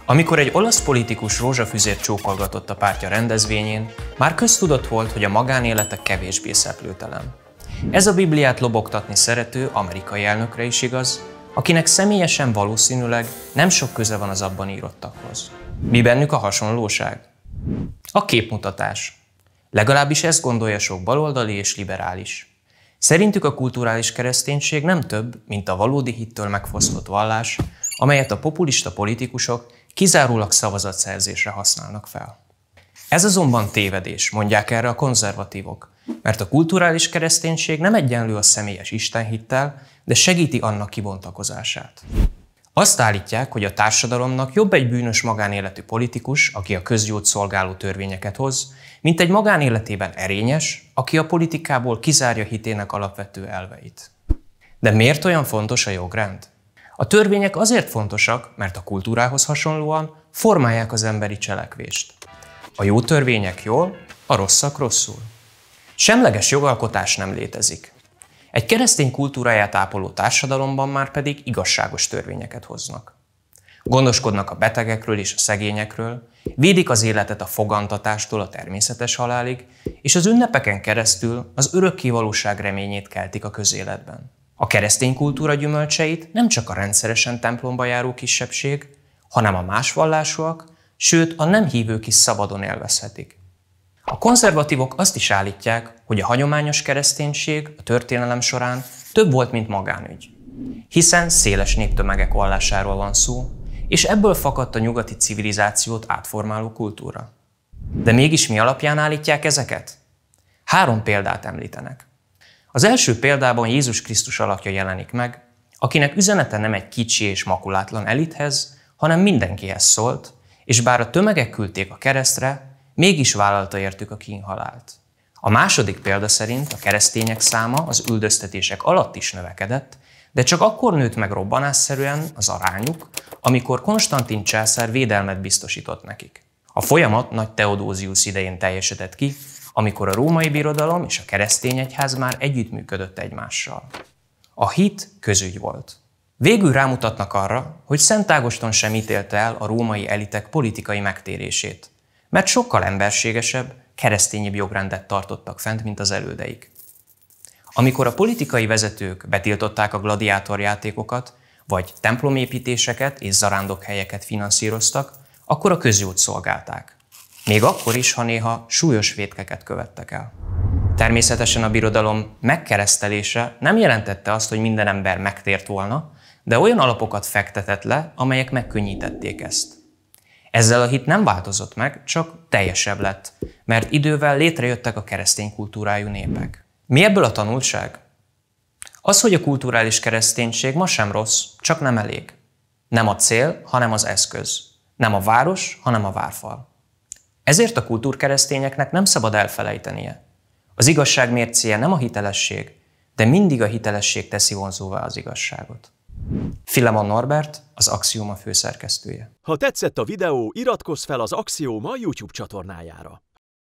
Amikor egy olasz politikus rózsafüzért csókolgatott a pártja rendezvényén, már köztudott volt, hogy a magánélete kevésbé szeplőtelen. Ez a Bibliát lobogtatni szerető amerikai elnökre is igaz, akinek személyesen valószínűleg nem sok köze van az abban írottakhoz. Mi bennük a hasonlóság? A képmutatás. Legalábbis ezt gondolja sok baloldali és liberális. Szerintük a kulturális kereszténység nem több, mint a valódi hittől megfosztott vallás, amelyet a populista politikusok kizárólag szavazatszerzésre használnak fel. Ez azonban tévedés, mondják erre a konzervatívok, mert a kulturális kereszténység nem egyenlő a személyes istenhittel, de segíti annak kibontakozását. Azt állítják, hogy a társadalomnak jobb egy bűnös magánéletű politikus, aki a közjót szolgáló törvényeket hoz, mint egy magánéletében erényes, aki a politikából kizárja hitének alapvető elveit. De miért olyan fontos a jogrend? A törvények azért fontosak, mert a kultúrához hasonlóan formálják az emberi cselekvést. A jó törvények jól, a rosszak rosszul. Semleges jogalkotás nem létezik. Egy keresztény kultúráját ápoló társadalomban már pedig igazságos törvényeket hoznak. Gondoskodnak a betegekről és a szegényekről, védik az életet a fogantatástól a természetes halálig, és az ünnepeken keresztül az örökké valóság reményét keltik a közéletben. A keresztény kultúra gyümölcseit nem csak a rendszeresen templomba járó kisebbség, hanem a más vallásúak, sőt a nem hívők is szabadon élvezhetik. A konzervatívok azt is állítják, hogy a hagyományos kereszténység a történelem során több volt, mint magánügy. Hiszen széles néptömegek vallásáról van szó, és ebből fakadt a nyugati civilizációt átformáló kultúra. De mégis mi alapján állítják ezeket? 3 példát említenek. Az első példában Jézus Krisztus alakja jelenik meg, akinek üzenete nem egy kicsi és makulátlan elithez, hanem mindenkihez szólt, és bár a tömegek küldték a keresztre, mégis vállalta értük a kínhalált. A második példa szerint a keresztények száma az üldöztetések alatt is növekedett, de csak akkor nőtt meg robbanásszerűen az arányuk, amikor Konstantin császár védelmet biztosított nekik. A folyamat nagy Theodosius idején teljesedett ki, amikor a római birodalom és a keresztény egyház már együttműködött egymással. A hit közügy volt. Végül rámutatnak arra, hogy Szent Ágoston sem ítélte el a római elitek politikai megtérését, mert sokkal emberségesebb, keresztényibb jogrendet tartottak fent, mint az elődeik. Amikor a politikai vezetők betiltották a gladiátorjátékokat, vagy templomépítéseket és zarándokhelyeket finanszíroztak, akkor a közjót szolgálták. Még akkor is, ha néha súlyos vétkeket követtek el. Természetesen a birodalom megkeresztelése nem jelentette azt, hogy minden ember megtért volna, de olyan alapokat fektetett le, amelyek megkönnyítették ezt. Ezzel a hit nem változott meg, csak teljesebb lett, mert idővel létrejöttek a keresztény kultúrájú népek. Mi ebből a tanulság? Az, hogy a kulturális kereszténység ma sem rossz, csak nem elég. Nem a cél, hanem az eszköz. Nem a város, hanem a várfal. Ezért a kultúrkeresztényeknek nem szabad elfelejtenie. Az igazság mércéje nem a hitelesség, de mindig a hitelesség teszi vonzóvá az igazságot. Filemon Norbert, az Axioma főszerkesztője. Ha tetszett a videó, iratkozz fel az Axioma YouTube csatornájára.